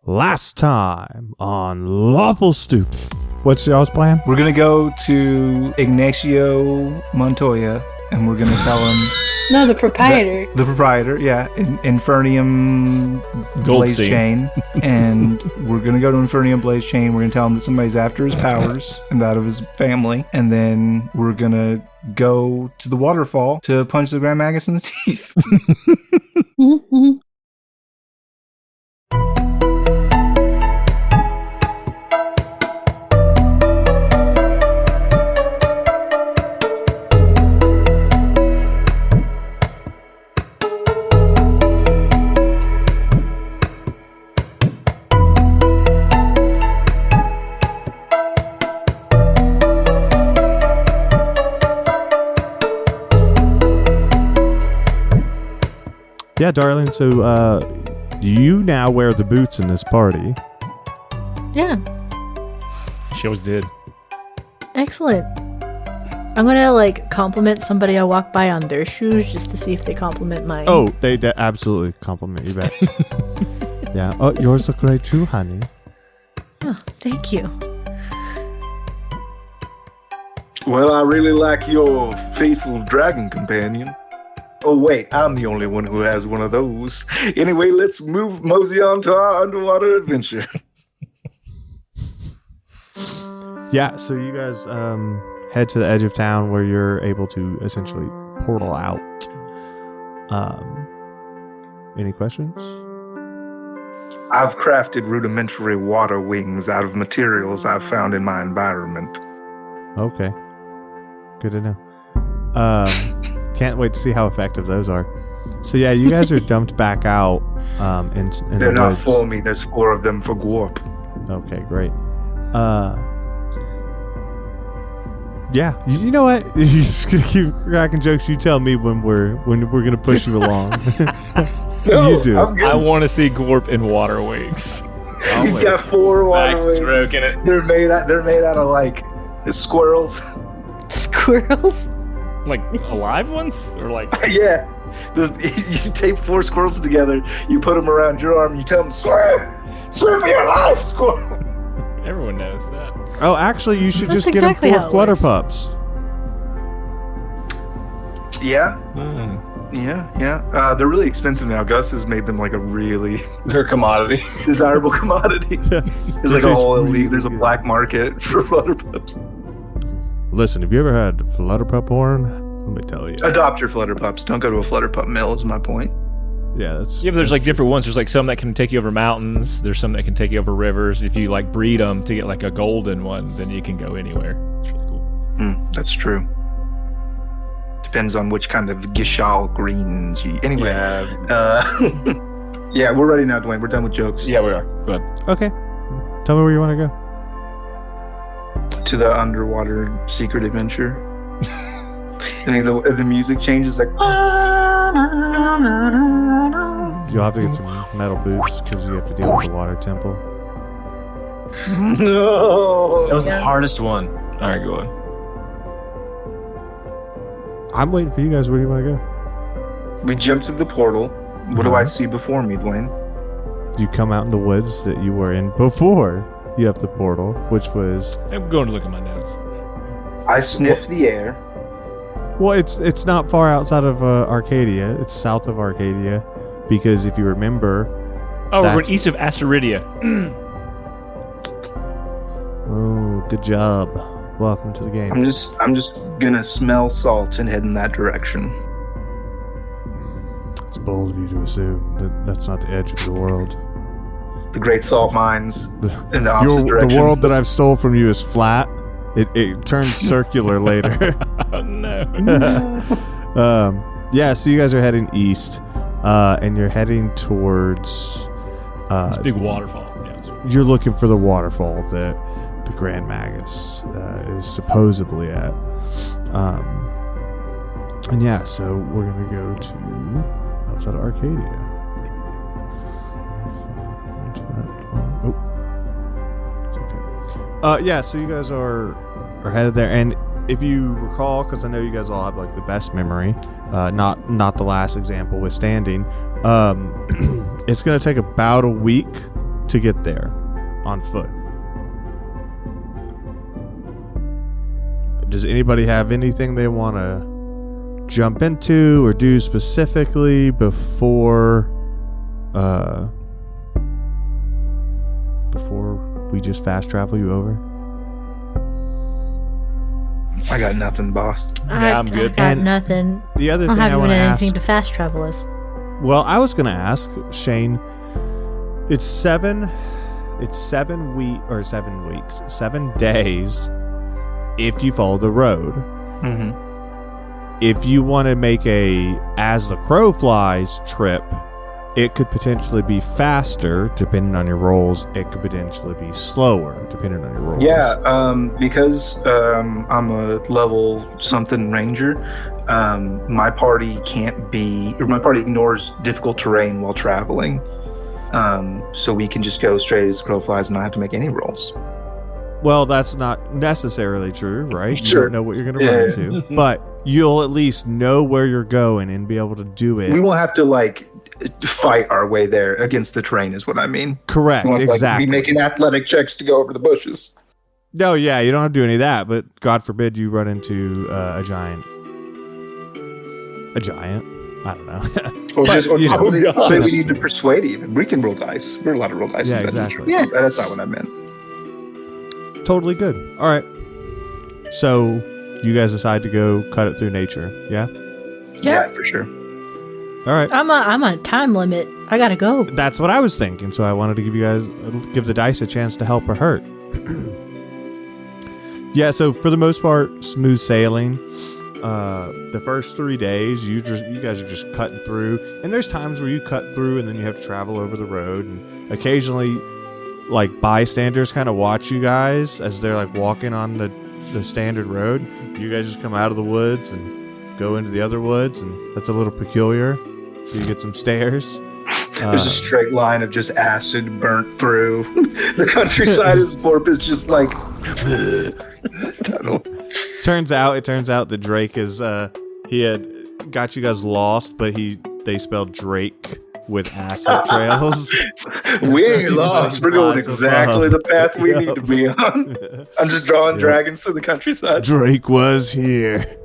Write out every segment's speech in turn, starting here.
Last time on Lawful Stupid. What's y'all's plan? We're going to go to Ignacio Montoya, and we're going to tell him... No, the proprietor. The proprietor, yeah. Infernium Blaze Chain. And we're going to go to Infernium Blaze Chain. We're going to tell him that somebody's after his powers and out of his family. And then we're going to go to the waterfall to punch the Grand Magus in the teeth. Mm-hmm. Yeah, darling, so you now wear the boots in this party. Yeah. She always did. Excellent. I'm gonna compliment somebody I walk by on their shoes just to see if they compliment mine. Oh, they absolutely compliment you back. Yeah. Oh, yours look great too, honey. Oh, thank you. Well, I really like your faithful dragon companion. Oh, wait, I'm the only one who has one of those. Anyway, let's mosey on to our underwater adventure. Yeah, so you guys head to the edge of town where you're able to essentially portal out. Any questions? I've crafted rudimentary water wings out of materials I've found in my environment. Okay. Good to know. Can't wait to see how effective those are. So yeah, you guys are dumped back out in They're the not woods. for me. There's 4 of them for Gwarp. Okay, great. Yeah, you know what? You're just gonna keep cracking jokes. You tell me when we're gonna push you along. You do. I want to see Gorp in water wings. He's got 4 water wings. Stroking it. They're made out of squirrels. Squirrels? Like alive ones? Or like... Yeah. You tape 4 squirrels together, you put them around your arm, you tell them, swim! Swim for your life, squirrel! Everyone knows that. Oh, actually, you should That's just exactly get how them it 4 flutter works. pups. Yeah. Yeah. They're really expensive now. Gus has made them like a really They're a commodity. desirable commodity. Yeah. There's like a whole elite, there's a Really good. black market for flutter pups. Listen, have you ever had flutter pup porn? Let me tell you. Adopt your flutter pups. Don't go to a flutter pup mill is my point. Yeah, that's... Yeah, but there's like different ones. There's like some that can take you over mountains. There's some that can take you over rivers. If you like breed them to get like a golden one, then you can go anywhere. It's really cool. That's true. Depends on which kind of Gishal greens you... Anyway. Yeah, we're ready now, Dwayne. We're done with jokes. Yeah, we are. Go ahead. Okay. Tell me where you want to go. To the underwater secret adventure. And the music changes like... You'll have to get some metal boots because you have to deal with the water temple. No! That was the hardest one. All right, go on. I'm waiting for you guys. Where do you want to go? We jump to the portal. What do I see before me, Dwayne? You come out in the woods that you were in before you have the portal, which was... I'm going to look at my notes. I sniff the air. Well, it's not far outside of Arcadia. It's south of Arcadia. Because if you remember... Oh, we're going east of Asteridia. Oh, good job. Welcome to the game. I'm just gonna smell salt and head in that direction. It's bold of you to assume that that's not the edge of the world. The great salt mines in the opposite direction. The world that I've stole from you is flat. It turns circular later. Oh, no. Yeah, so you guys are heading east, and you're heading towards... It's a big waterfall. Yeah, you're looking for the waterfall that the Grand Magus is supposedly at. And yeah, so we're going to go to outside of Arcadia. Oh. It's okay. Yeah, so you guys are headed there, and if you recall, because I know you guys all have like the best memory, not the last example withstanding, it's going to take about a week to get there on foot. Does anybody have anything they want to jump into or do specifically before we just fast travel you over? I got nothing, boss. Yeah, I'm good. I got nothing. The other I thing don't I have want even to anything ask. to fast travel us. Well, I was going to ask Shane. It's 7 days if you follow the road. Mm-hmm. If you want to make a as the crow flies trip, it could potentially be faster depending on your rolls. It could potentially be slower depending on your rolls. Yeah, because I'm a level something ranger, my party ignores difficult terrain while traveling. So we can just go straight as the crow flies and not have to make any rolls. Well, that's not necessarily true, right? You Sure. don't know what you're going to run into, but you'll at least know where you're going and be able to do it. We won't have to fight our way there against the terrain, is what I mean. Correct, We won't have to, exactly. be making athletic checks to go over the bushes. No, yeah, you don't have to do any of that, but God forbid you run into a giant. A giant? I don't know. Or you know, maybe we need to persuade even. We can roll dice. We're allowed to roll dice. Yeah, in that exactly. nature. Yeah. That's not what I meant. Totally good. All right. So you guys decide to go cut it through nature, yeah? Yeah. For sure. All right. I'm on a time limit. I gotta go. That's what I was thinking, so I wanted to give the dice a chance to help or hurt. Yeah, so for the most part, smooth sailing. The first 3 days, you guys are just cutting through, and there's times where you cut through and then you have to travel over the road, and occasionally, bystanders kind of watch you guys as they're walking on the standard road. You guys just come out of the woods and go into the other woods, and that's a little peculiar. So you get some stares. There's a straight line of just acid burnt through. The countryside is porpoise, just tunnel. Turns out that Drake is he had got you guys lost, but they spelled Drake with acid trails. We ain't lost. We're going exactly the path we need to be on. I'm just drawing dragons to the countryside. Drake was here.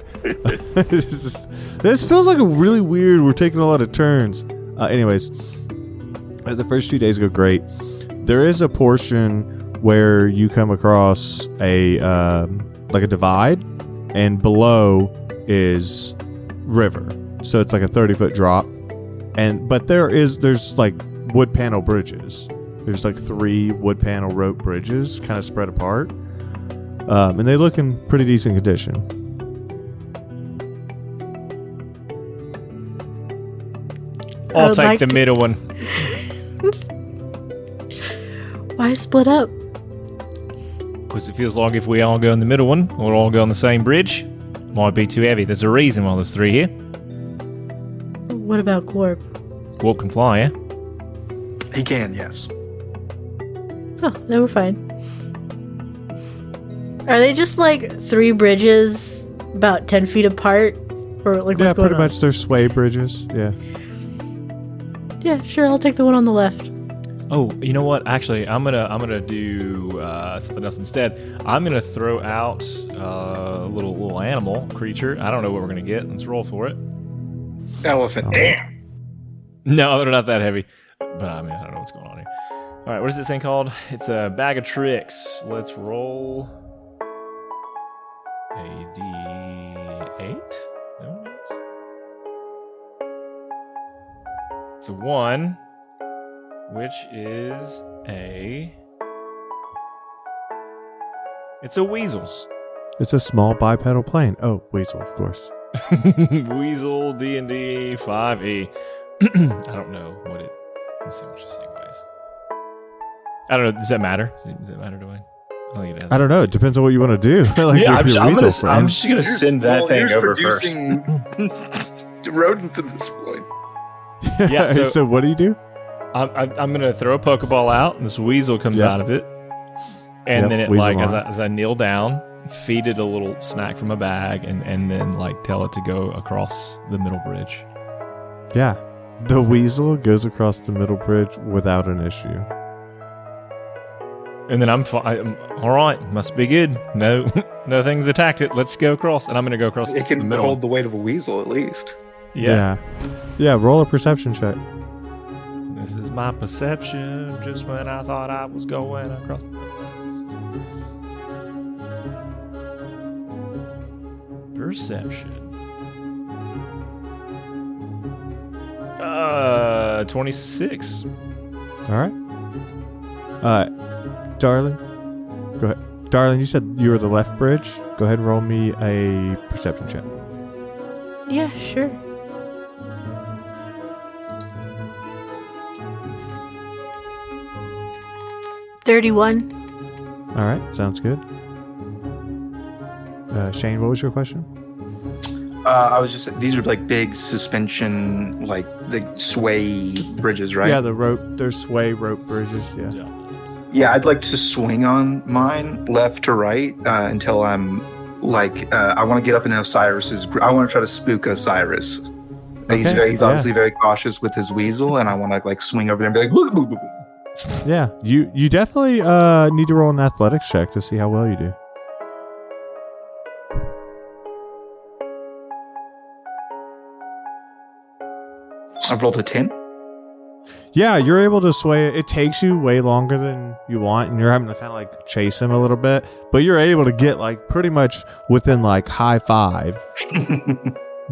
This feels like a really weird. We're taking a lot of turns. Anyways, the first few days go great. There is a portion where you come across a divide, and below is river. So it's like a 30-foot drop, but there's wood panel bridges. There's 3 wood panel rope bridges, kind of spread apart, and they look in pretty decent condition. I'll take the middle one. Why split up? Because it feels like if we all go in the middle one, we'll all go on the same bridge. Might be too heavy. There's a reason why there's 3 here. What about Corp? Warp can fly, yeah? He can, yes. Oh, they were fine. Are they just 3 bridges about 10 feet apart? Or what's going on? Pretty much they're sway bridges. Yeah. Yeah, sure, I'll take the one on the left. Oh, you know what? Actually, I'm gonna do something else instead. I'm gonna throw out a little animal creature. I don't know what we're gonna get. Let's roll for it. Elephant. Damn. No, they're not that heavy. But I don't know what's going on here. All right, what is this thing called? It's a bag of tricks. Let's roll a D8. No, it's a 1. Which is it's a weasel. It's a small bipedal plane. Oh, weasel, of course. Weasel D&D 5e. I don't know what it. Let's see what this thing weighs. I don't know. Does that matter? Does that matter to me? I don't think it does. I don't know. It depends on what you want to do. I'm just gonna send that thing over first. Rodents at this point. Yeah. So what do you do? I'm gonna throw a Pokeball out, and this weasel comes out of it, and then it as I kneel down, feed it a little snack from a bag, and then tell it to go across the middle bridge. Yeah, the weasel goes across the middle bridge without an issue. And then I'm fine. All right, must be good. No, nothing's attacked it. Let's go across. And I'm going to go across It can the middle. hold the weight of a weasel at least. Yeah. Roll a perception check. This is my perception. Just when I thought I was going across the fence. Perception. 26. All right. Darling, go ahead. Darling, you said you were the left bridge. Go ahead and roll me a perception check. Yeah, sure. $31. All right, sounds good. Shane, what was your question? I was just, these are like big suspension, like the sway bridges, right? Yeah, there's sway rope bridges, yeah. Yeah, I'd like to swing on mine left to right until I'm like, I want to get up in Osiris's, I want to try to spook Osiris. Okay, He's obviously very cautious with his weasel, and I want to like swing over there and be like, boop, boop, boop. Yeah, you definitely need to roll an athletics check to see how well you do. I've rolled a 10. Yeah, you're able to sway it. It takes you way longer than you want, and you're having to kind of like chase him a little bit, but you're able to get like pretty much within like high five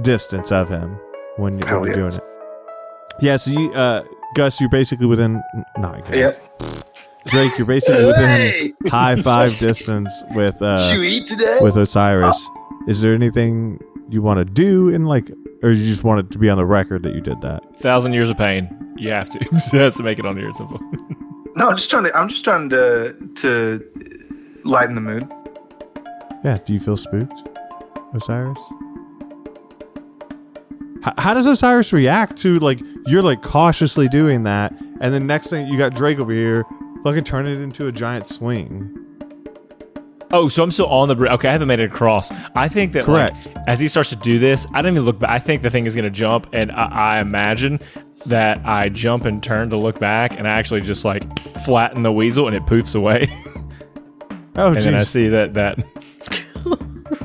distance of him when you're doing it. Yeah, so you, Gus, you're basically within, not Gus. Yep. Drake, you're basically within high five distance with Osiris. Is there anything you want to do in like, or you just want it to be on the record that you did that? 1,000 years of pain. You have to. That's to make it on here at some point. No, I'm just trying to lighten the mood. Yeah. Do you feel spooked, Osiris? How does Osiris react to like you're like cautiously doing that, and then next thing you got Drake over here, fucking turn it into a giant swing? Oh, so I'm still on the bridge. Okay, I haven't made it across. I think that like, as he starts to do this, I don't even look back. I think the thing is going to jump, and I imagine that I jump and turn to look back, and I actually just like flatten the weasel, and it poofs away. Oh, and then I see that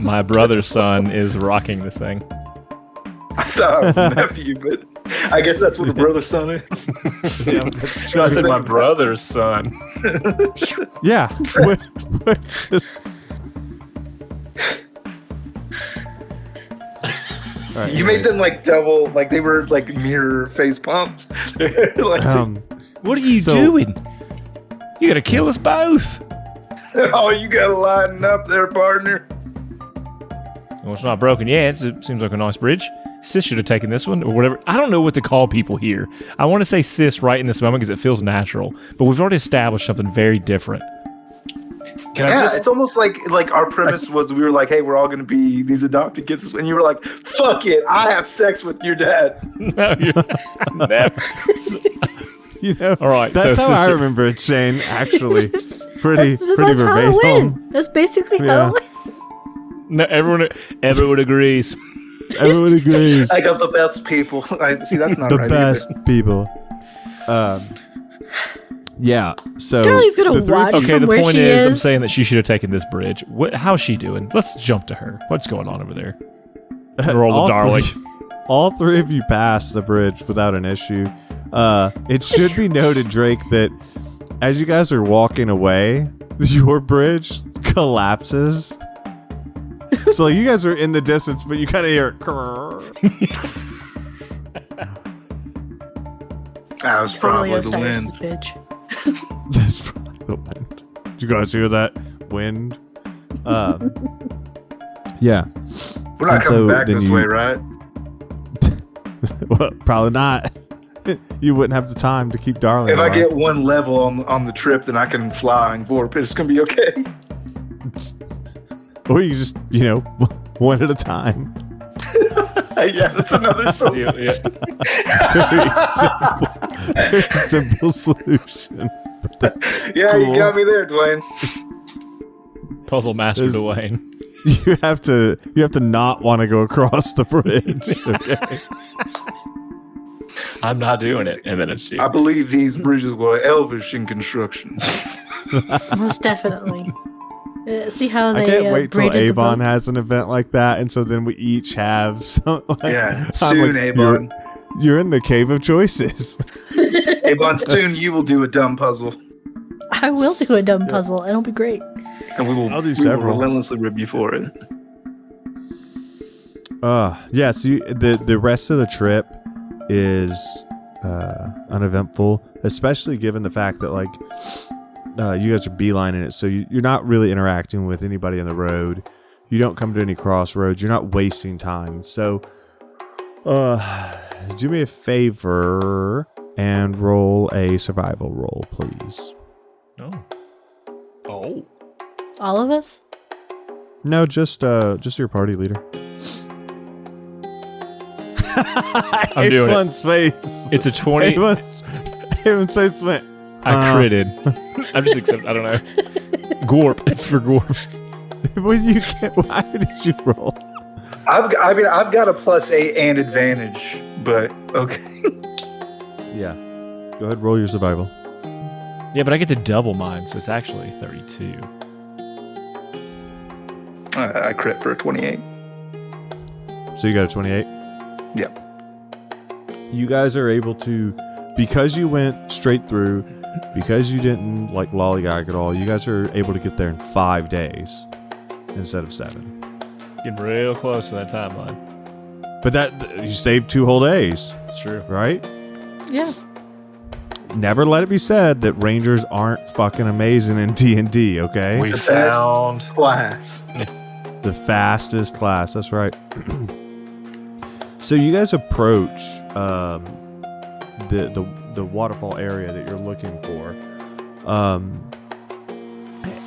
my brother's son is rocking this thing. I thought I was a nephew, but I guess that's what a brother's son is. So I said my brother's son. Yeah. Right, you made them like double, like they were like mirror face pumps. Like, what are you doing? You're gonna kill us both. Oh, you gotta lighten up there, partner. Well, it's not broken yet. It seems like a nice bridge. Sis should have taken this one or whatever. I don't know what to call people here. I want to say sis right in this moment because it feels natural, but we've already established something very different. It's almost like our premise was we were like, hey, we're all going to be these adopted kids, and you were like, fuck it, I have sex with your dad. No, you're never. You know, all right, that's how I remember it, Shane. Actually, pretty verbatim. How it went. That's basically how it went. No, everyone agrees. Everyone agrees. I got the best people. See, that's not the right. The best people. Yeah. So Charlie's gonna watch. Okay, the where point she is, I'm saying that she should have taken this bridge. How's she doing? Let's jump to her. What's going on over there? Roll the darling. All three of you passed the bridge without an issue. It should be noted, Drake, that as you guys are walking away, your bridge collapses. So like, you guys are in the distance, but you kind of hear it. That was probably the wind. Bitch. That's probably the wind. Did you guys hear that wind? Yeah. We're not coming back this way, right? Well, probably not. You wouldn't have the time to keep Darling If alive. I get one level on the trip, then I can fly and warp. It's gonna be okay. Or you just, one at a time. Yeah, that's another solution. Very simple solution. Yeah, cool. You got me there, Dwayne. Puzzle master Dwayne. You have to not want to go across the bridge. Okay? I'm not doing it. And then it's you. I believe these bridges were elvish in construction. Most definitely. See how they I can't wait till braided the Avon boat? has an event like that, and so then we each have some. Yeah, I'm soon, Avon. You're in the cave of choices. Avon, soon you will do a dumb puzzle. I will do a dumb puzzle. It'll be great. And we will relentlessly rib you for it. Yeah, so the rest of the trip is uneventful, especially given the fact that like you guys are beelining it, so you're not really interacting with anybody on the road. You don't come to any crossroads. You're not wasting time. So do me a favor and roll a survival roll, please. Oh. All of us? No, just your party leader. I'm doing Avon's face. It's a 20. Avon's face went. I critted. I'm just accepting. I don't know. Gorp. It's for Gorp. Well, you can't. Why did you roll? I've got a +8 and advantage, but okay. Yeah. Go ahead, roll your survival. Yeah, but I get to double mine, so it's actually 32. I crit for a 28. So you got a 28? Yeah. You guys are able to, because you went straight through, because you didn't like lollygag at all, you guys are able to get there in 5 days instead of 7. Getting real close to that timeline. But that you saved 2 whole days. It's true. Right? Yeah. Never let it be said that rangers aren't fucking amazing in D&D, okay? We found class. The fastest class, that's right. So you guys approach the waterfall area that you're looking for.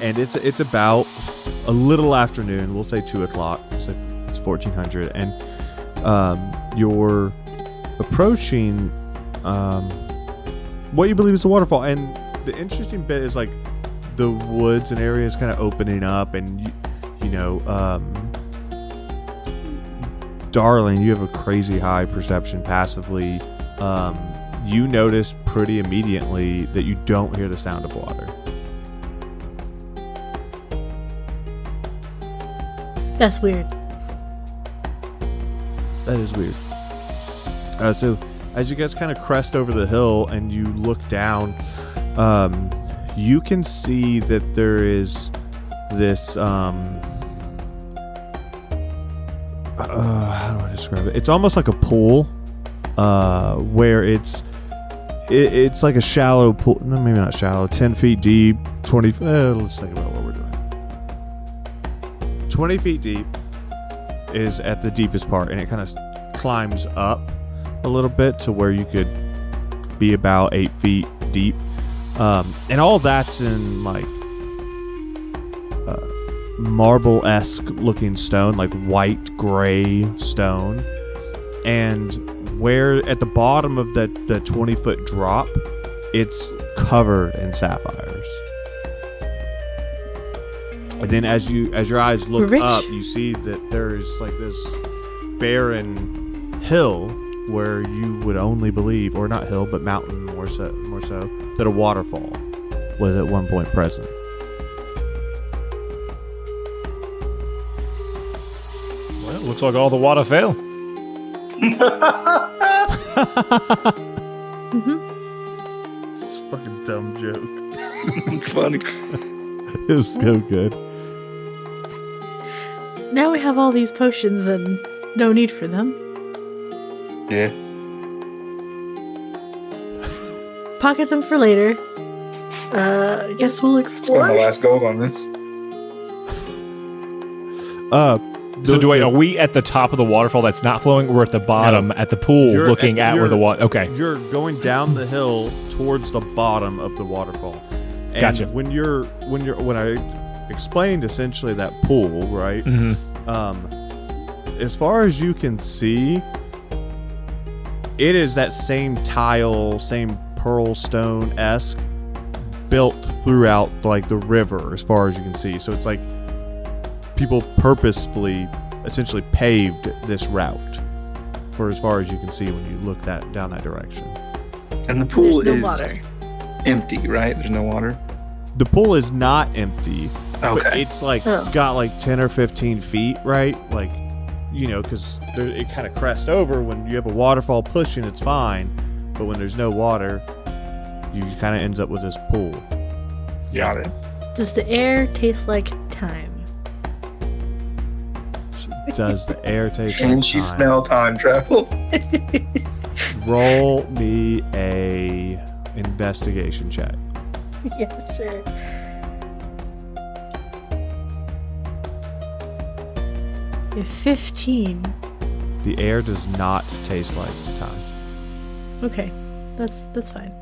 And it's about a little afternoon, we'll say 2 o'clock, so it's 1400, and you're approaching what you believe is the waterfall. And the interesting bit is like the woods and areas kind of opening up, and you know, Darling, you have a crazy high perception passively. You notice pretty immediately that you don't hear the sound of water. That's weird. That is weird. So as you guys kind of crest over the hill and you look down, you can see that there is this how do I describe it? It's almost like a pool, where it's like a shallow pool. No, maybe not shallow. 10 feet deep. 20. Let's think about what we're doing. 20 feet deep is at the deepest part, and it kind of climbs up a little bit to where you could be about 8 feet deep, and all that's in like marble-esque looking stone, like white gray stone. And where at the bottom of the 20-foot drop, it's covered in sapphires. And then as your eyes look up, you see that there's like this barren hill where you would only believe, or not hill, but mountain more so, that a waterfall was at one point present. Well, it looks like all the water fell. It's a fucking dumb joke. It's funny. It was so good. Now we have all these potions and no need for them. Yeah. Pocket them for later. Guess we'll explore. Spend my last gold on this. So are we at the top of the waterfall that's not flowing, or we're at the bottom at the pool looking at where the water... Okay. You're going down the hill towards the bottom of the waterfall. And gotcha. When I explained essentially that pool, right? Mm-hmm. As far as you can see, it is that same tile, same pearl stone-esque built throughout like the river as far as you can see. So it's like people purposefully essentially paved this route for as far as you can see when you look down that direction. And the pool There's no is water. empty, right? There's no water. the pool is not empty. Okay. But it's like got like 10 or 15 feet, right? Like, because it kind of crests over. When you have a waterfall pushing, it's fine. But when there's no water, you kind of ends up with this pool. Got it. Does the air taste like time? Does the air taste Can like she time? smell time travel? Roll me a investigation check. Yeah, sure. A 15. The air does not taste like time. Okay, that's fine.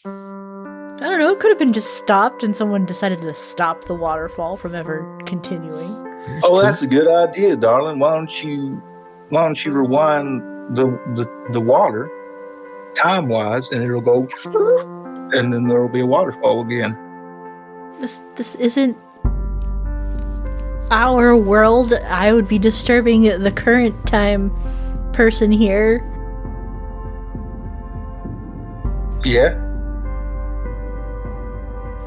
I don't know, it could have been just stopped and someone decided to stop the waterfall from ever continuing. Oh, that's a good idea, darling. Why don't you rewind the water time-wise, and it'll go, and then there'll be a waterfall again. This isn't our world. I would be disturbing the current time person here. Yeah.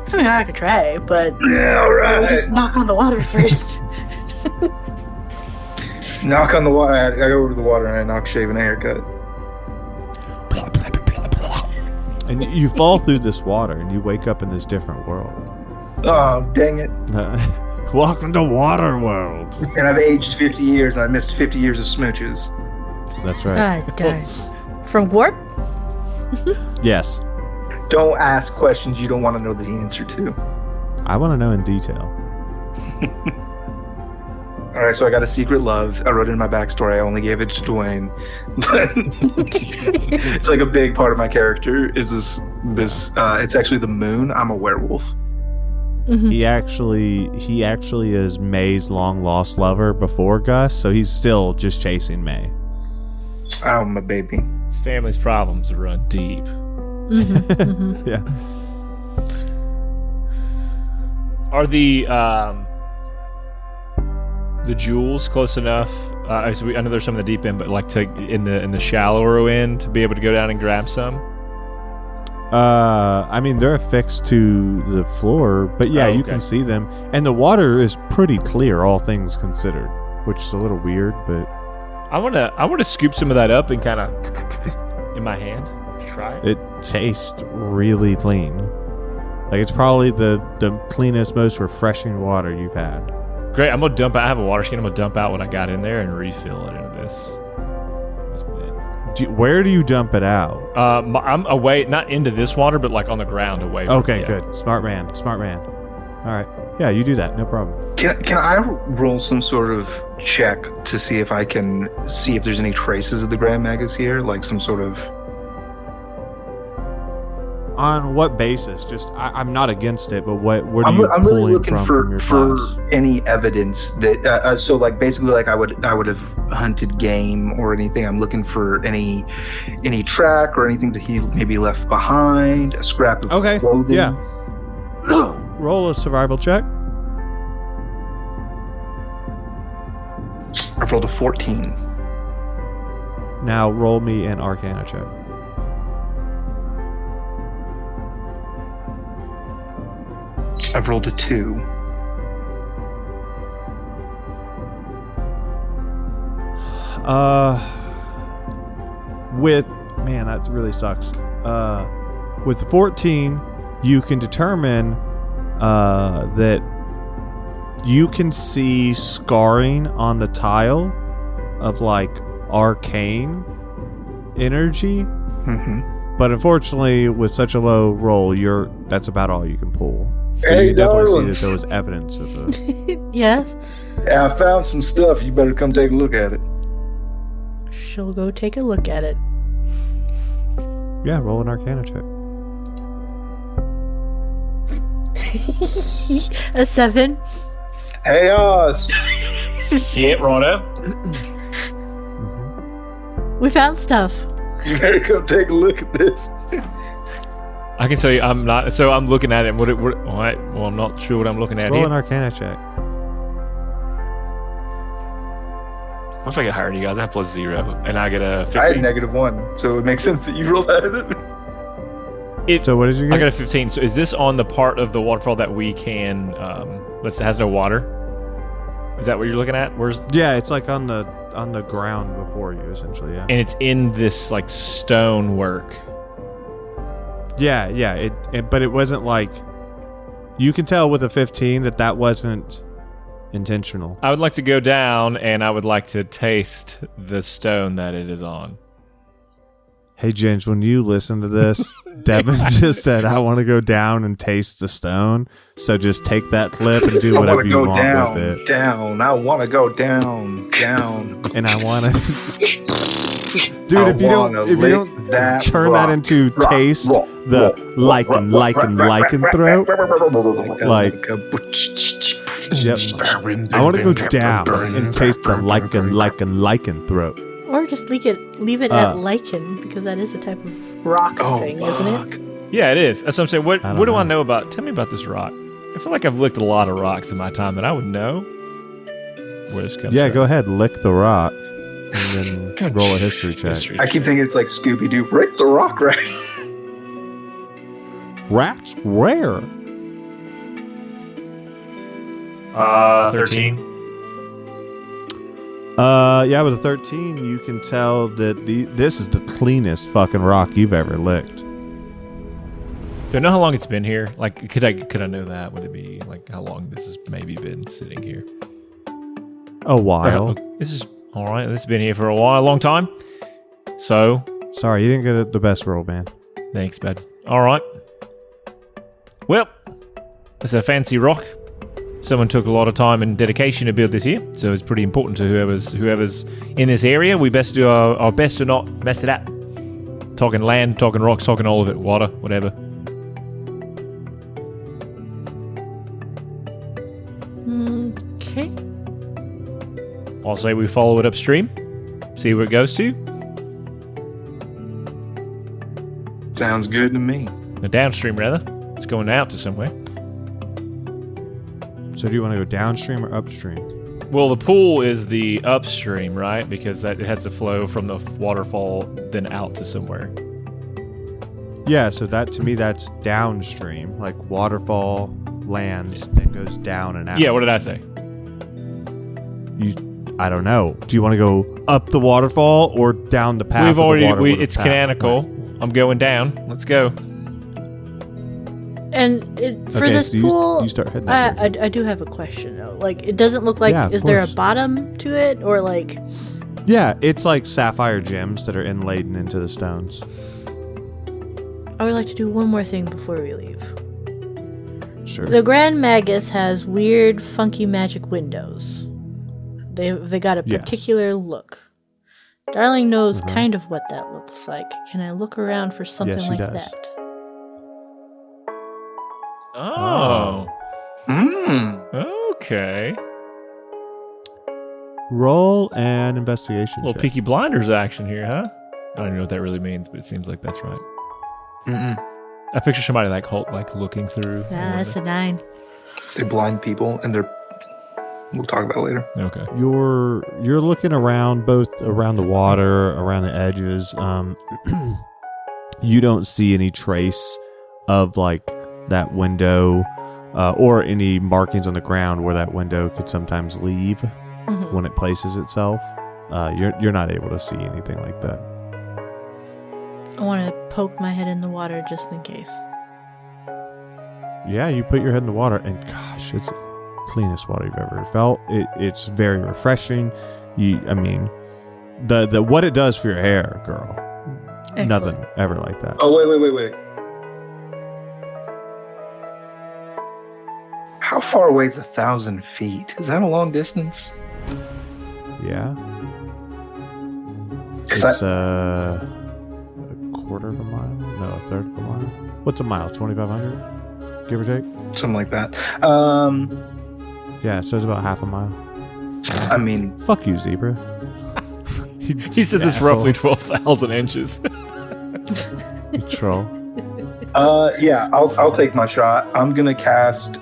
I mean, I could try, but Yeah, all right. I'll just knock on the water first. Knock on the water. I go over to the water and I knock Shave and a haircut. And you fall through this water and you wake up in this different world. Oh, dang it. Welcome to Water World. And I've aged 50 years and I missed 50 years of smooches. That's right. Ah, darn. From warp? Yes. Don't ask questions you don't want to know the answer to. I want to know in detail. All right, so I got a secret love. I wrote it in my backstory. I only gave it to Dwayne. But it's like a big part of my character is this it's actually the moon. I'm a werewolf. Mm-hmm. He actually is May's long lost lover before Gus, so he's still just chasing May. Oh, my baby. His family's problems run deep. Mm-hmm, mm-hmm. Yeah. Are the jewels close enough? I know there's some in the deep end, but like in the shallower end to be able to go down and grab some. I mean, they're affixed to the floor, but yeah, you can see them, and the water is pretty clear, all things considered, which is a little weird, but I wanna scoop some of that up and kind of in my hand. Try it. It tastes really clean. Like it's probably the cleanest, most refreshing water you've had. Great. I'm gonna dump out. I have a water skin. I'm gonna dump out what I got in there and refill it into this bit. Where do you dump it out? I'm away, not into this water, but like on the ground away. From Okay, good. Smart man. All right. Yeah, you do that. No problem. Can I roll some sort of check to see if I can see if there's any traces of the Grand Magus here, like some sort of. On what basis? Just I'm not against it, but what are I'm you really pulling looking from your for class? any evidence that so like basically like I would have hunted game or anything. I'm looking for any track or anything that he maybe left behind, a scrap of clothing. Yeah. Roll a survival check. I've rolled a 14. Now roll me an Arcana check. I've rolled a 2. That really sucks. With the 14, you can determine that you can see scarring on the tile of like arcane energy. Mm-hmm. But unfortunately, with such a low roll, that's about all you can pull. Hey, you can definitely darling. see that there was evidence of it. Yes? Yeah, I found some stuff. You better come take a look at it. She'll go take a look at it. Yeah, roll an Arcana check. A 7. Hey, Oz. Yeah, righto. We found stuff. You better come take a look at this. I can tell you, I'm not. So I'm looking at it. And well, I'm not sure what I'm looking at Roll here. an Arcana check. What if I get higher than you guys? I have +0, and I get a 15. I had -1, so it makes sense that you rolled out of it. So what did you get? I got a 15. So is this on the part of the waterfall that we can, has no water? Is that what you're looking at? Yeah, it's like on the ground before you, essentially. Yeah. And it's in this like stone work. Yeah. But it wasn't like. You can tell with a 15 that wasn't intentional. I would like to go down, and I would like to taste the stone that it is on. Hey, Ginge, when you listen to this, Devin just said, I want to go down and taste the stone. So just take that clip and do whatever you want with it. Down. I want to go down. And I want to... Dude, if you don't turn that into taste the lichen throat. Like... Yep. I want to go down and taste the lichen throat. Or just leave it at lichen, because that is a type of rock thing, isn't it? Yeah, it is. That's what I'm saying. What do I know about? Tell me about this rock. I feel like I've licked a lot of rocks in my time that I would know where this comes from. Yeah, go ahead, lick the rock, and then roll a history check. I keep thinking it's like Scooby-Doo. Break the rock, right? Rats rare. 13. Yeah, with a 13, you can tell that this is the cleanest fucking rock you've ever licked. Do I know how long it's been here? Like, could I know that? Would it be like how long this has maybe been sitting here? A while. This is all right. This has been here for a while, a long time. So, sorry, you didn't get the best roll, man. Thanks, bud. All right. Well, it's a fancy rock. Someone took a lot of time and dedication to build this here, so it's pretty important to whoever's in this area. We best do our best to not mess it up. Talking land, talking rocks, talking all of it, water, whatever. Okay. I'll say we follow it upstream, see where it goes to. Sounds good to me. Downstream, rather. It's going out to somewhere. So do you want to go downstream or upstream? Well, the pool is the upstream, right? Because it has to flow from the waterfall then out to somewhere. Yeah, so that to me that's downstream, like waterfall lands, then goes down and out. Yeah, what did I say? I don't know. Do you want to go up the waterfall or down the path? We've already. It's canonical. I'm going down. Let's go. And for this pool, you start heading I do have a question though. Like, it doesn't look like, is there a bottom to it, or like? Yeah, it's like sapphire gems that are inlaid into the stones. I would like to do one more thing before we leave. Sure. The Grand Magus has weird, funky magic windows. They got a particular look. Darling knows kind of what that looks like. Can I look around for something like that? Oh. Okay. Roll an investigation. A little Peaky Blinders action here, huh? I don't even know what that really means, but it seems like that's right. I picture somebody like looking through. Nah, that's a 9. They blind people, and we'll talk about it later. Okay. You're looking around, both around the water, around the edges. You don't see any trace of like that window, or any markings on the ground where that window could sometimes leave when it places itself. You're not able to see anything like that. I want to poke my head in the water just in case. Yeah, you put your head in the water, and gosh, it's the cleanest water you've ever felt. It's very refreshing. The what it does for your hair, girl. Excellent. Nothing ever like that. Oh, wait. How far away is 1,000 feet? Is that a long distance? Yeah. It's a quarter of a mile? No, a third of a mile. What's a mile? 2,500? Give or take? Something like that. Yeah, so it's about half a mile. I mean... Fuck you, zebra. He says it's roughly 12,000 inches. You troll. Yeah, I'll take my shot. I'm going to cast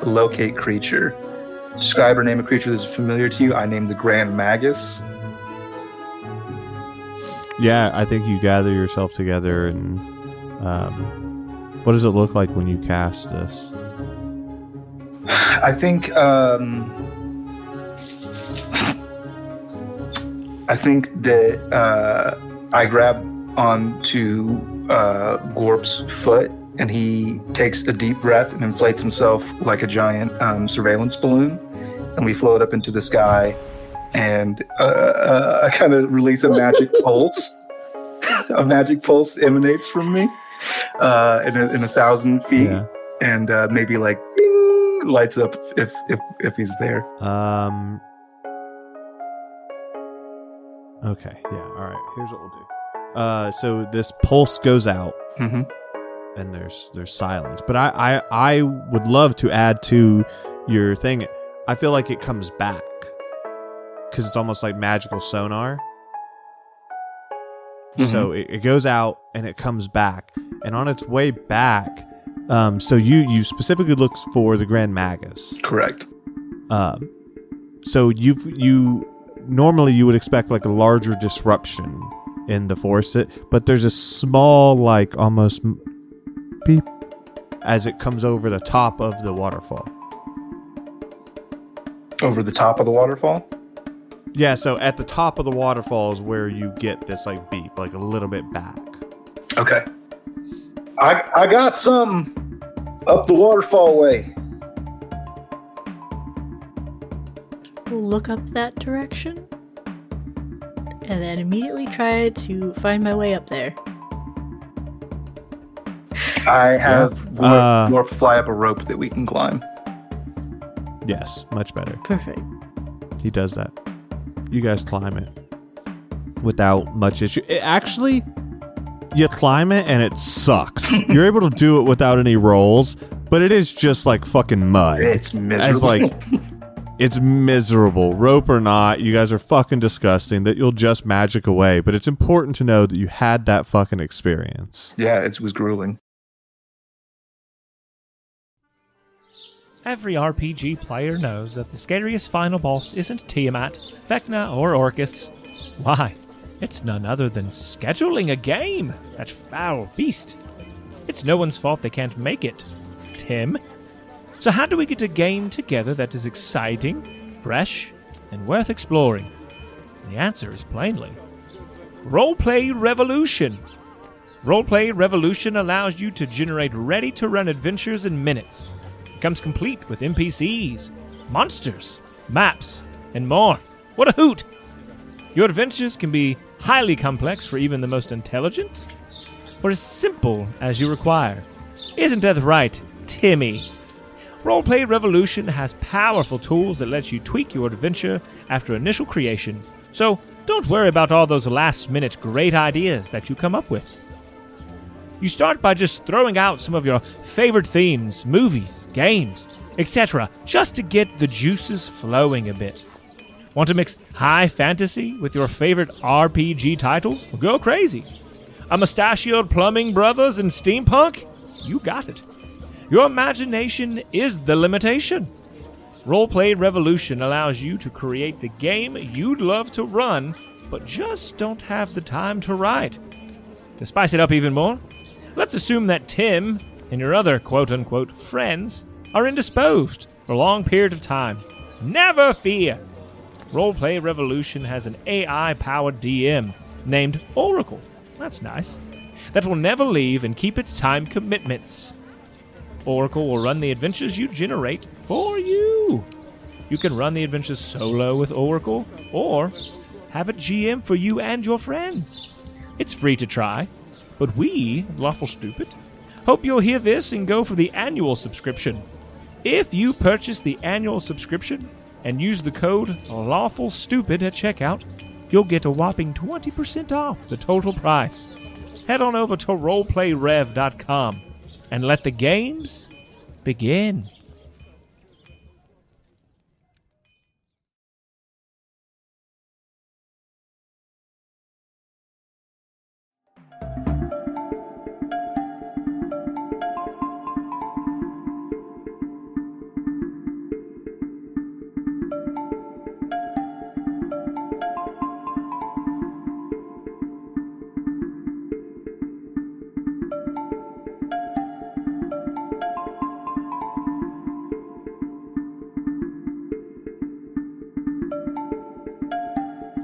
Locate Creature. Describe or name a creature that's familiar to you. I named the Grand Magus. Yeah, I think you gather yourself together and What does it look like when you cast this? I think that I grab onto Gorp's foot, and he takes a deep breath and inflates himself like a giant surveillance balloon, and we float up into the sky, and I kind of release a magic pulse. A magic pulse emanates from me in 1,000 feet, and maybe like bing, lights up if he's there. Okay, yeah, all right. Here's what we'll do. So this pulse goes out, and there's silence. But I would love to add to your thing. I feel like it comes back because it's almost like magical sonar. So it goes out and it comes back, and on its way back, so you specifically look for the Grand Magus. Correct. So you normally you would expect like a larger disruption in the force, but there's a small like almost beep as it comes over the top of the waterfall. Over the top of the waterfall? Yeah, so at the top of the waterfall is where you get this like beep, like a little bit back. Okay. I got some up the waterfall way. Look up that direction, and then immediately try to find my way up there. I have Warp fly up a rope that we can climb. Yes, much better. Perfect. He does that. You guys climb it without much issue. Actually, you climb it and it sucks. You're able to do it without any rolls, but it is just like fucking mud. It's miserable. It's miserable. Rope or not, you guys are fucking disgusting. That you'll just magic away. But it's important to know that you had that fucking experience. Yeah, it was grueling. Every RPG player knows that the scariest final boss isn't Tiamat, Vecna, or Orcus. Why? It's none other than scheduling a game, that foul beast. It's no one's fault they can't make it. Tim? So how do we get a game together that is exciting, fresh, and worth exploring? The answer is plainly Roleplay Revolution. Roleplay Revolution allows you to generate ready-to-run adventures in minutes. It comes complete with NPCs, monsters, maps, and more. What a hoot! Your adventures can be highly complex for even the most intelligent, or as simple as you require. Isn't that right, Timmy? Roleplay Revolution has powerful tools that let you tweak your adventure after initial creation, so don't worry about all those last-minute great ideas that you come up with. You start by just throwing out some of your favorite themes, movies, games, etc., just to get the juices flowing a bit. Want to mix high fantasy with your favorite RPG title? Well, go crazy. A mustachioed plumbing brothers and steampunk? You got it. Your imagination is the limitation. Roleplay Revolution allows you to create the game you'd love to run, but just don't have the time to write. To spice it up even more, let's assume that Tim and your other quote-unquote friends are indisposed for a long period of time. Never fear! Roleplay Revolution has an AI-powered DM named Oracle. That's nice. That will never leave and keep its time commitments. Oracle will run the adventures you generate for you. You can run the adventures solo with Oracle, or have a GM for you and your friends. It's free to try, but we, Lawful Stupid, hope you'll hear this and go for the annual subscription. If you purchase the annual subscription and use the code Lawful Stupid at checkout, you'll get a whopping 20% off the total price. Head on over to roleplayrev.com and let the games begin.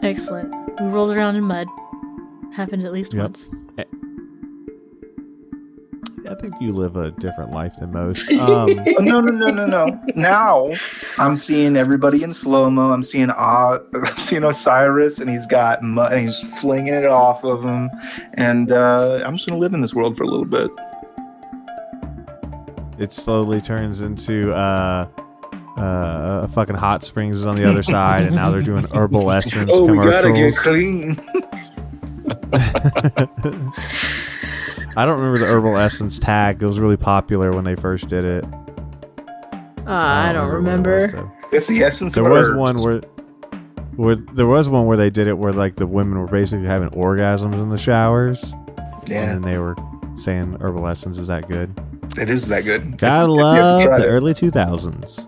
Excellent. We rolled around in mud. Happened at least once. I think you live a different life than most. No. Now I'm seeing everybody in slow-mo. I'm seeing Osiris, and he's got mud, and he's flinging it off of him. And I'm just going to live in this world for a little bit. It slowly turns into fucking hot springs is on the other side, and now they're doing herbal essence commercials. We gotta get clean. I don't remember the herbal essence tag. It was really popular when they first did it. I don't remember. It's the essence there of was herbs. one where they did it where like the women were basically having orgasms in the showers. Yeah. And then they were saying herbal essence is that good. It is that good. Gotta love the early 2000s.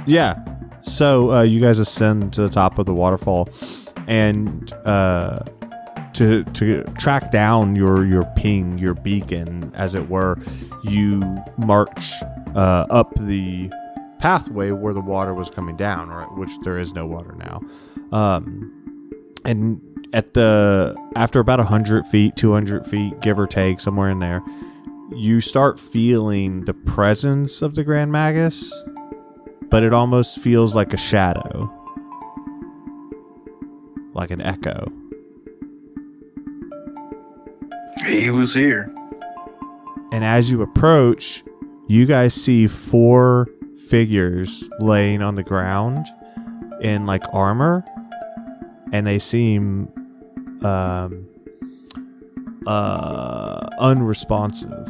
Yeah. So you guys ascend to the top of the waterfall, and to track down your ping, your beacon, as it were, you march up the pathway where the water was coming down, right, which there is no water now. And after about 100 feet, 200 feet, give or take, somewhere in there, you start feeling the presence of the Grand Magus, but it almost feels like a shadow, like an echo. He was here. And as you approach, you guys see 4 figures laying on the ground in like armor, and they seem unresponsive.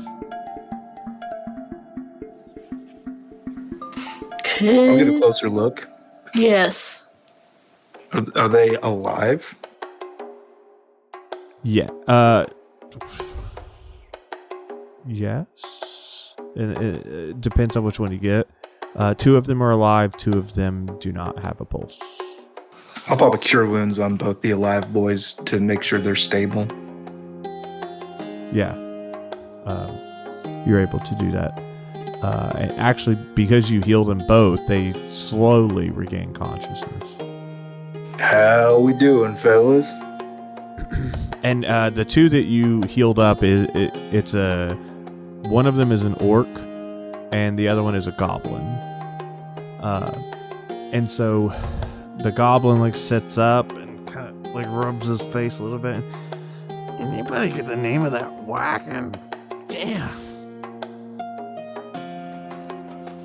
I'll get a closer look. Yes. Are they alive? Yeah. Yes. It depends on which one you get. 2 of them are alive. 2 of them do not have a pulse. I'll pop a cure wounds on both the alive boys to make sure they're stable. Yeah. You're able to do that. And actually, because you heal them both, they slowly regain consciousness. How we doing, fellas? And the 2 that you healed up it's one of them is an orc, and the other one is a goblin. And so the goblin like sits up and kind of like rubs his face a little bit. Anybody get the name of that whacking? Damn.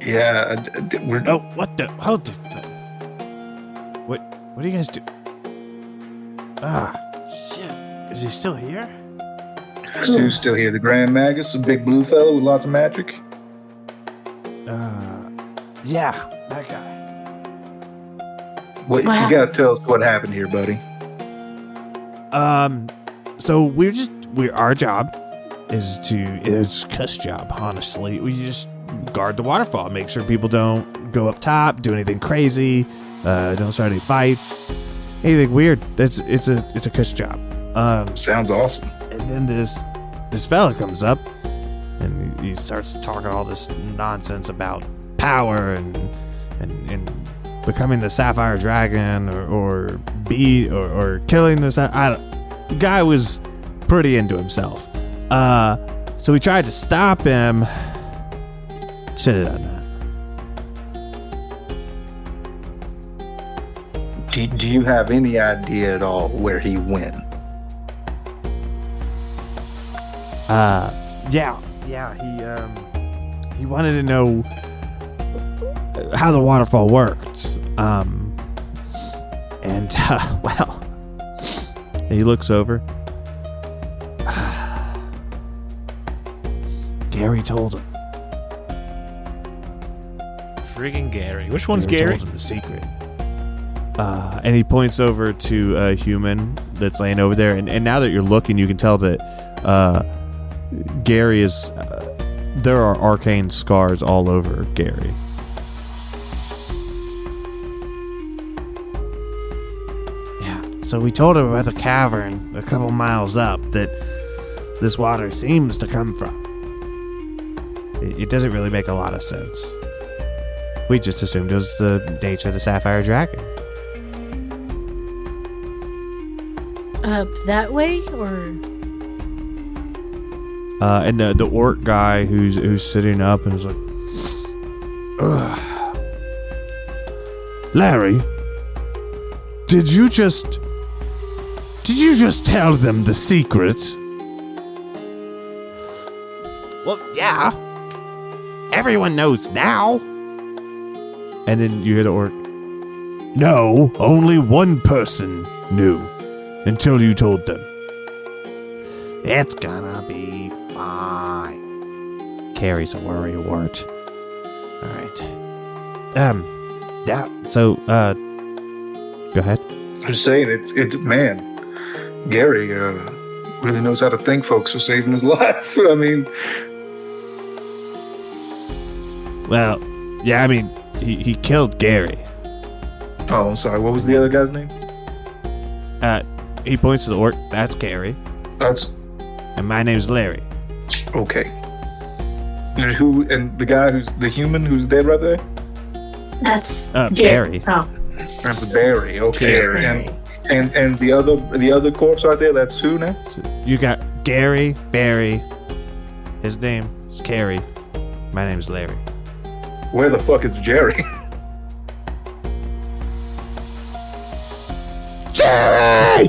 Yeah, we're Oh, what the? Hold the. What do you guys do? Ah, shit. Is he still here? Who's still here? The Grand Magus, a big blue fellow with lots of magic. Yeah, that guy. What you gotta tell us what happened here, buddy. So our job it's cuss job, honestly. We just guard the waterfall, make sure people don't go up top, do anything crazy, don't start any fights, anything weird. It's a cuss job. Sounds awesome. And then this fella comes up and he starts talking all this nonsense about power and becoming the Sapphire Dragon or killing the the guy was pretty into himself. So we tried to stop him. Should have done that. Do you have any idea at all where he went? Yeah. He wanted to know how the waterfall worked. And well, he looks over. Gary told him. Friggin' Gary. Which one's Gary? Told him the secret. And he points over to a human that's laying over there. And now that you're looking, you can tell that Gary is... there are arcane scars all over Gary. Yeah. So we told him about the cavern a couple miles up that this water seems to come from. It doesn't really make a lot of sense. We just assumed it was the nature of the Sapphire Dragon. Up that way, or? And the orc guy who's sitting up and is like, ugh. Larry, did you just tell them the secret? Well, yeah. Everyone knows now. And then you hear the orc. No, only one person knew until you told them. It's gonna be fine. Carrie's a worrywart. All right. Yeah. So, go ahead. I'm just saying, man, Gary really knows how to thank folks for saving his life. I mean, well, yeah. I mean, he killed Gary. Oh, I'm sorry. What was the other guy's name? He points to the orc. That's Gary. And my name's Larry. Okay. And the guy who's the human who's dead right there? That's Barry. Oh. That's Barry. Okay. Barry. And the other corpse right there, that's who now? So you got Gary, Barry. His name is Carrie. My name's Larry. Where the fuck is Jerry? Jerry!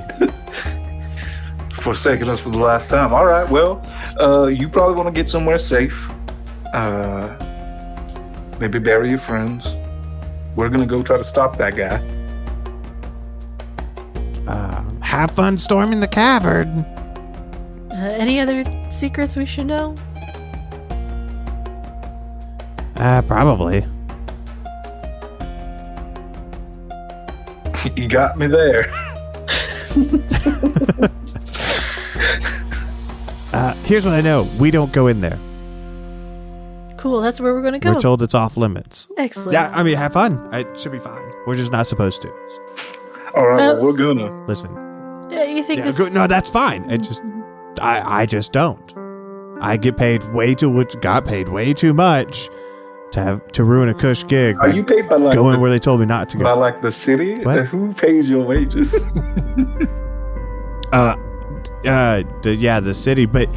Forsaking us for the last time. All right, well, you probably want to get somewhere safe. Maybe bury your friends. We're going to go try to stop that guy. Have fun storming the cavern. Any other secrets we should know? Probably. You got me there. Here's what I know. We don't go in there. Cool, that's where we're going to go. We're told it's off limits. Excellent. Yeah, I mean, have fun. It should be fine. We're just not supposed to. All right, well, we're gonna listen. Yeah, you think this? No, that's fine. I just don't. I got paid way too much to ruin a cush gig. Are you paid by like going where they told me not to go? By like the city? What? Who pays your wages? The city, but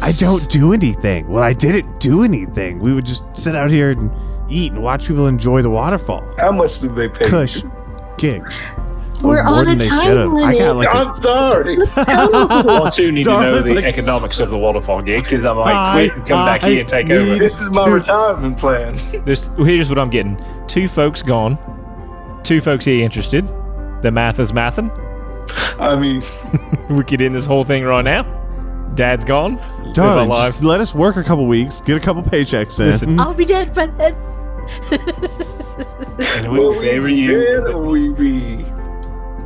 I don't do anything. Well, I didn't do anything. We would just sit out here and eat and watch people enjoy the waterfall. How much did they pay? Cush gigs. We're on a time limit. I'm sorry. I too need to know the economics of the waterfall gig because I'm like, quit and come back here and take over. This is my retirement plan. Here's what I'm getting. 2 folks gone. 2 folks here interested. The math is mathin'. I mean, we could end this whole thing right now. Dad's gone. Darling, let us work a couple weeks, get a couple paychecks in. Listen, I'll be dead by then. And we will bury you.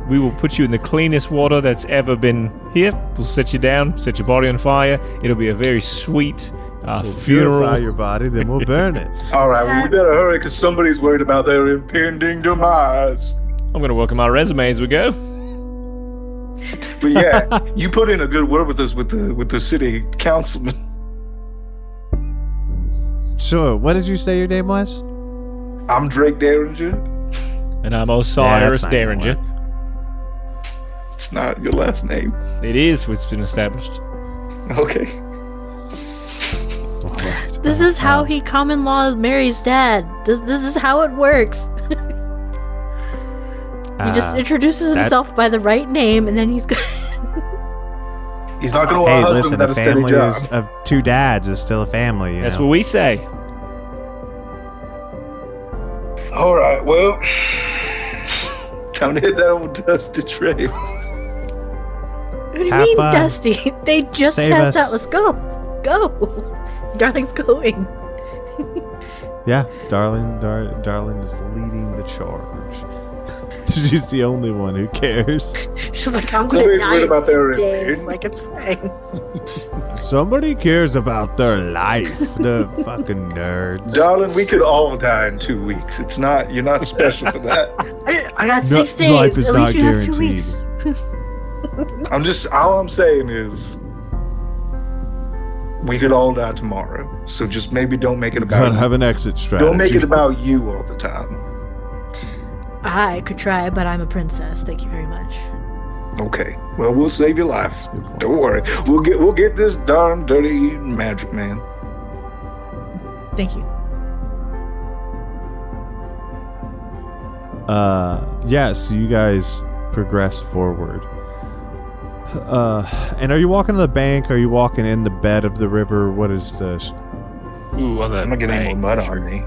We will put you in the cleanest water that's ever been here. We'll set you down, set your body on fire. It'll be a very sweet funeral. Purify your body, then we'll burn it. All right, well, we better hurry because somebody's worried about their impending demise. I'm going to work on my resume as we go. But yeah, you put in a good word with us with the city councilman. Sure. What did you say your name was? I'm Drake Derringer. And I'm Osiris Derringer. It's not your last name. It is. It's been established. Okay. Right. This is how he common law Mary's dad. This is how it works. He just introduces himself by the right name, and then he's good. He's not going to want a husband listen, without a a steady family job. of 2 dads is still a family. That's what we say. All right, well, time to hit that old dusty trail. What do you Have mean, fun. Dusty? They just Save passed us. out. Let's go. Go. Darling's going. Yeah, Darling is leading the charge. She's the only one who cares. She's like, I'm going to Nobody's die worried in about their 6 days. opinion. Like, it's fine. Somebody cares about their life. The fucking nerds. Darling, we could all die in 2 weeks. It's not, you're not special for that. I got No, 6 days. life is At not least you have 2 guaranteed. weeks. All I'm saying is, we could all die tomorrow. So just maybe don't make it about Gotta you. have an exit strategy. Don't make it about you all the time. I could try, but I'm a princess. Thank you very much. Okay. Well, we'll save your life. Don't worry. We'll get this darn dirty magic man. Thank you. So you guys progress forward. And are you walking to the bank? Are you walking in the bed of the river? What is this? Ooh, on the I'm not getting any more mud on me.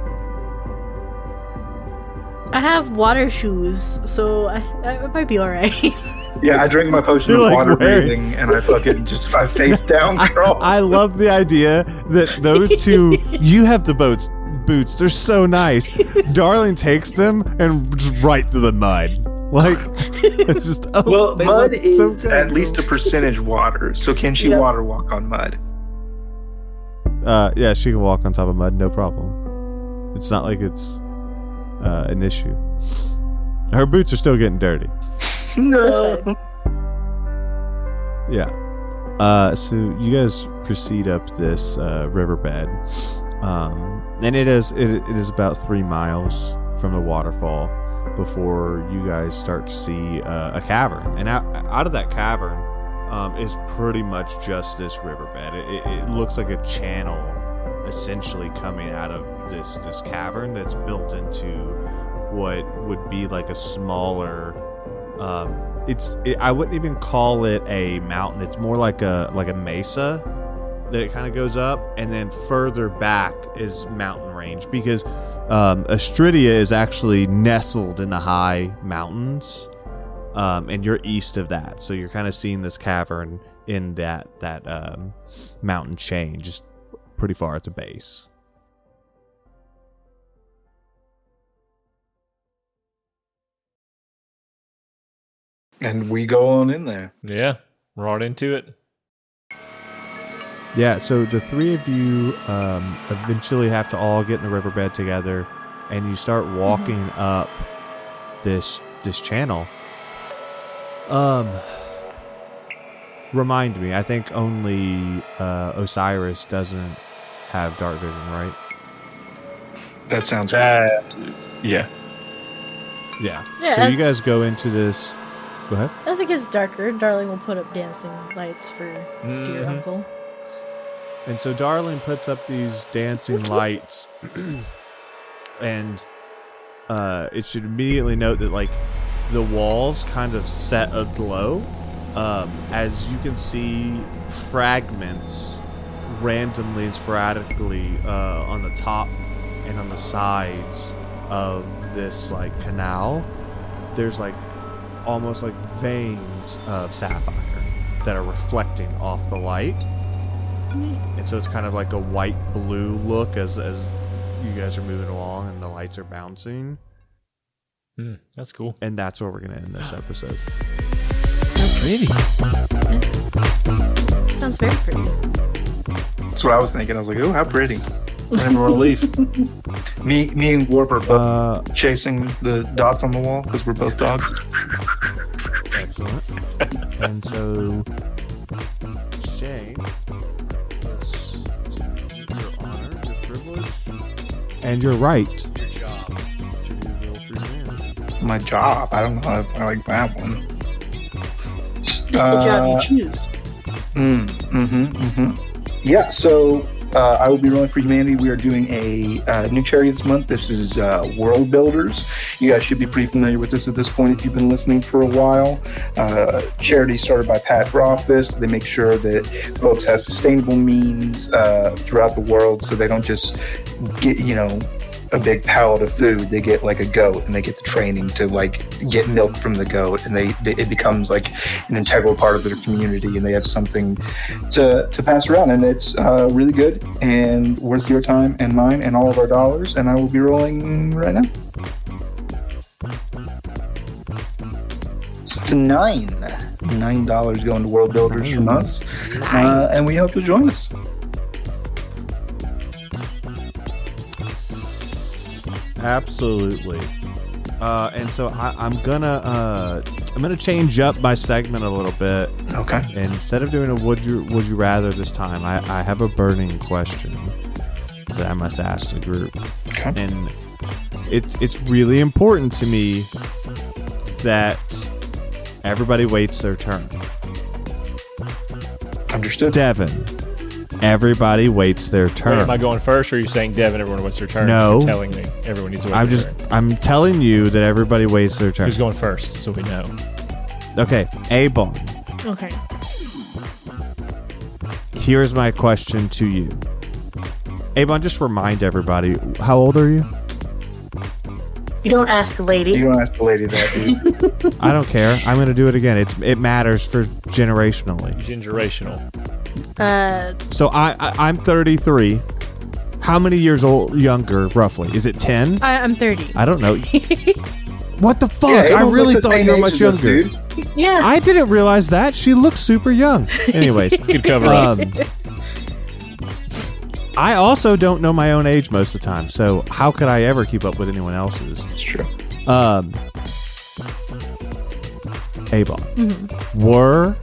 I have water shoes, so I might be alright. Yeah, I drink my potion of water breathing, and I face down crawl. I love the idea that those two, you have the boots. They're so nice. Darling takes them and just right through the mud. Like, it's just, mud is at least a percentage water. So can she water walk on mud? Yeah, she can walk on top of mud, no problem. It's not like it's an issue. Her boots are still getting dirty. No. Yeah. So you guys proceed up this riverbed, and it is about 3 miles from the waterfall before you guys start to see a cavern, and out of that cavern is pretty much just this riverbed. It looks like a channel, essentially coming out of this cavern that's built into what would be like a smaller. I wouldn't even call it a mountain. It's more like a mesa that it kind of goes up, and then further back is mountain range, because Astridia is actually nestled in the high mountains, and you're east of that, so you're kind of seeing this cavern in that mountain chain, just pretty far at the base. And we go on in there. Yeah, right into it. Yeah, so the three of you eventually have to all get in the riverbed together, and you start walking up this channel. Remind me, I think only Osiris doesn't have dark vision, right? That sounds right. Yeah. Yeah. So you guys go into this. Go ahead. As it gets darker, Darling will put up dancing lights for dear uncle. And so Darling puts up these dancing lights, and it should immediately note that like the walls kind of set aglow, as you can see fragments randomly and sporadically on the top and on the sides of this like canal. There's like almost like veins of sapphire that are reflecting off the light. And so it's kind of like a white blue look as you guys are moving along and the lights are bouncing. That's cool. And that's where we're going to end this episode. So pretty. Yeah. Sounds very pretty. That's what I was thinking. I was like, oh, how pretty. And relief. Me and Warp are both chasing the dots on the wall because we're both dogs. Excellent. And so, Shane, that's your honor, your privilege, and your right. Your job. My job. I don't know if I like that one. It's the job you choose. Yeah, so I will be rolling for humanity. We are doing a new charity this month. This is World Builders. You guys should be pretty familiar with this at this point if you've been listening for a while. Charity started by Pat Rothfuss. They make sure that folks have sustainable means throughout the world, so they don't just get, a big pallet of food. They get like a goat, and they get the training to like get milk from the goat, and it becomes like an integral part of their community, and they have something to pass around, and it's really good and worth your time and mine and all of our dollars. And I will be rolling right now. It's $9 going to World Builders from us, and we hope you'll join us. Absolutely. And so I'm gonna change up my segment a little bit. Okay. And instead of doing a would you rather this time, I have a burning question that I must ask the group. Okay. And it's really important to me that everybody waits their turn. Understood. Devin, everybody waits their turn. Wait, am I going first, or are you saying Devin, everyone waits their turn? No. You're telling me everyone needs to wait their turn. I'm telling you that everybody waits their turn. Who's going first, so we know? Okay, Avon. Okay. Here's my question to you. Avon, just remind everybody, how old are you? You don't ask a lady. You don't ask the lady that, dude. I don't care. I'm going to do it again. It matters for generationally. Generational. So I'm 33. How many years younger, roughly? Is it 10? I'm 30. I don't know. What the fuck? Yeah, I really thought you were much younger. Yeah. I didn't realize that. She looks super young. Anyways. Good cover up. I also don't know my own age most of the time, so how could I ever keep up with anyone else's? It's true. Avon. Were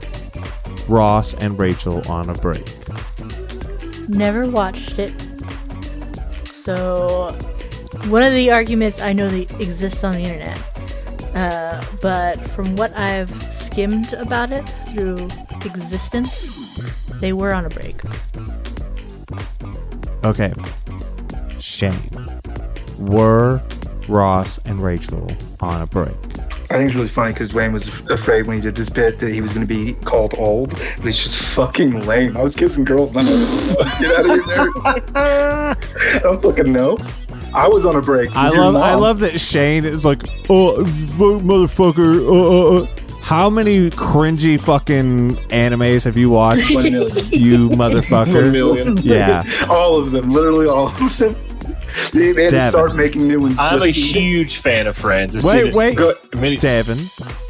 Ross and Rachel on a break? Never watched it. So, one of the arguments I know that exists on the internet, but from what I've skimmed about it through existence, they were on a break. Okay. Shane. Were Ross and Rachel on a break? I think it's really funny because Dwayne was afraid when he did this bit that he was going to be called old, but he's just fucking lame. I was kissing girls and I'm like, get out of here, nerd. I don't fucking know. I was on a break. I love that Shane is like, oh, motherfucker. How many cringy fucking animes have you watched? 1 million. You motherfucker. 1 million. Yeah. All of them. Literally all of them. They had to start making new ones. I'm a huge fan of Friends. Wait. Devin,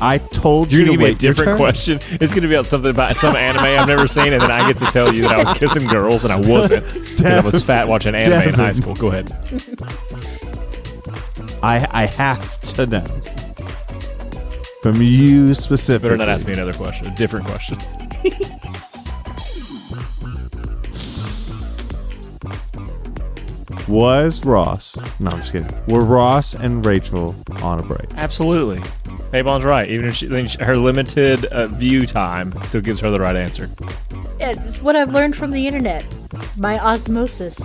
I told you You're to going to give me a wait your different turn. question. It's going to be about something about some anime I've never seen, and then I get to tell you that I was kissing girls, and I wasn't. Because I was fat watching anime in high school. Go ahead. I have to know. From you specifically. Better not ask me another question. A different question. Was Ross... No, I'm just kidding. Were Ross and Rachel on a break? Absolutely. Avon's right. Even if her limited view time still gives her the right answer. Yeah, it's what I've learned from the internet. My osmosis.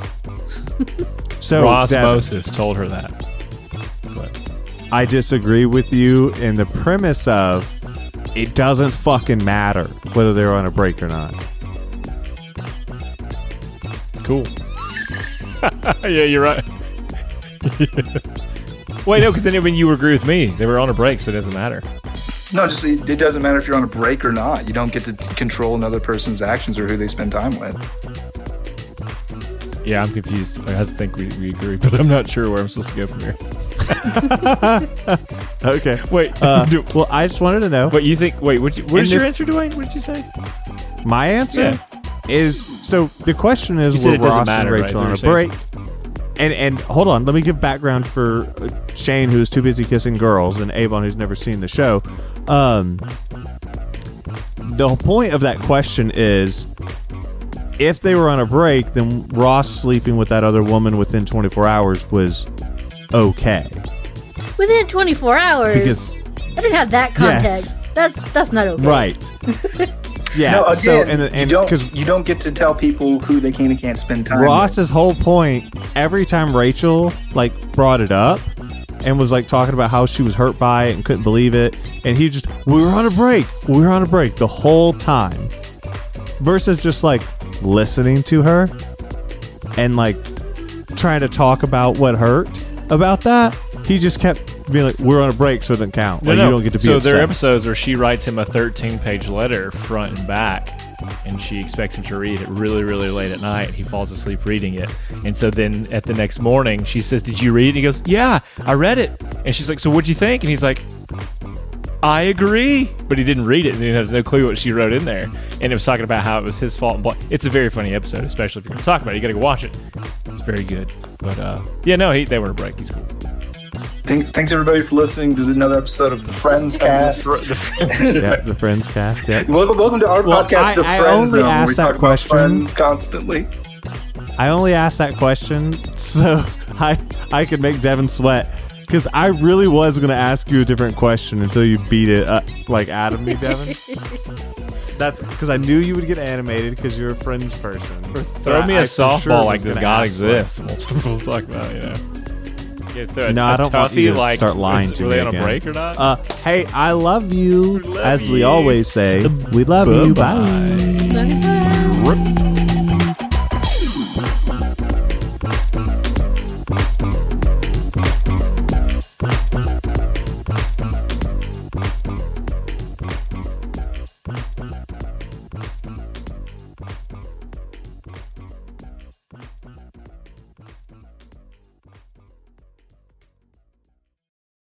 So Rossmosis told her that. But I disagree with you in the premise of it doesn't fucking matter whether they're on a break or not. cool. Yeah, you're right. Wait, no, because then when you agree with me, they were on a break, so it doesn't matter. No, just it doesn't matter if you're on a break or not. You don't get to control another person's actions or who they spend time with. Yeah, I'm confused. I think we agree, but I'm not sure where I'm supposed to go from here. Okay. Wait. Well, I just wanted to know. What you think? Wait, what is your answer, Dwayne? What did you say? My answer is, so the question is, were were Ross matter, and Rachel right? on a break? And hold on, let me give background for Shane, who's too busy kissing girls, and Avon, who's never seen the show. The point of that question is, if they were on a break, then Ross sleeping with that other woman within 24 hours was okay. Within 24 hours? Because I didn't have that context. Yes. That's not okay. Right. Yeah. No, again, so and you don't get to tell people who they can and can't spend time Ross's whole point, every time Rachel brought it up and was talking about how she was hurt by it and couldn't believe it, and he just, we were on a break the whole time, versus just listening to her and trying to talk about what hurt about that. He just kept being like, we're on a break, so it doesn't count. You don't get to be So upset. there are episodes where she writes him a 13-page letter front and back, and she expects him to read it really, really late at night. He falls asleep reading it. And so then at the next morning, she says, did you read it? And he goes, yeah, I read it. And she's like, so what'd you think? And he's like, I agree. But he didn't read it, and he has no clue what she wrote in there. And it was talking about how it was his fault. And it's a very funny episode, especially if you're going to talk about it. You got to go watch it. It's very good. But they were on a break. He's cool. Thanks everybody for listening to another episode of the Friends Cast. The Friends Cast. Yeah. Welcome to our podcast, The Friends I only Zone, asked where we that talk question about friends constantly. I only asked that question so I could make Devin sweat, Because I really was going to ask you a different question until you beat it like out of me, Devin. That's because I knew you would get animated because you're a Friends person. Throw me a softball like does God exist? We'll talk about it, No, I don't want you to start lying to me again. Were they on a break or not? Hey, I love you. As we always say, we love you. Bye. Bye.